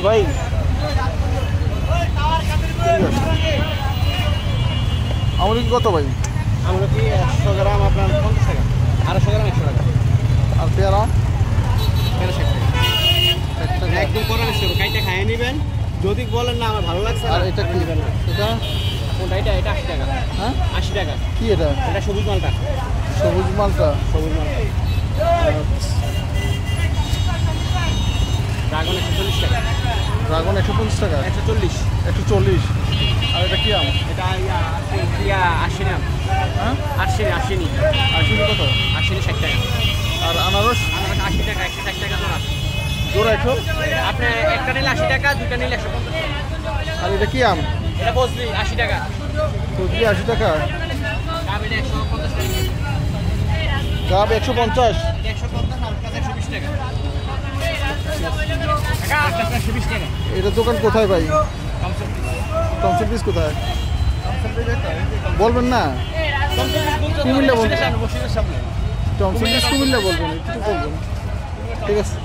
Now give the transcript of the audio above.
ভাই আমলকি কত ভাই? আমলকি 100 গ্রাম আপনার 50 টাকা, 250 গ্রাম 100 টাকা। আর পেয়ারা? পেয়ারা 60 টাকা। একদম করা নিচ্ছে, কাইটা খাইয়ে নেবেন। যদি বলেন না আমার ভালো লাগছে। আর এটা কি? এটা কোনটা? এটা 80 টাকা। হ্যাঁ 80 টাকা। কি এটা? এটা সবুজ মালটা। সবুজ মালটা। সবুজ মালটা। ড্রাগন 140 টাকা। ড্রাগন 150 টাকা। 140। 140। আর এটা কি আম? এটা 80 গ্রাম। হ্যাঁ 80 নি। আর কি কত? 80 নি 60 টাকা। আর আনারস? আনারস 80 টাকা, 160 টাকা জোড়া। জোড়া 100? আপনি একটা নিলে 80 টাকা, দুইটা নিলে 150 টাকা। আর এটা কি আম? এটা বসবি 80 টাকা। ফজলি 80 টাকা। গাব এটা 150 টাকা। গাব 150। এটা 150 আর কাছে 120 টাকা। টাকা 120 টাকা। এটা দোকান কোথায় ভাই? টমসন পিস কোথায় বলবেন না? কুমিল্লা বলবেন। বসিরের সামনে। টমসন পিস কুমিল্লা বলবেন, একটু বলবেন। ঠিক আছে।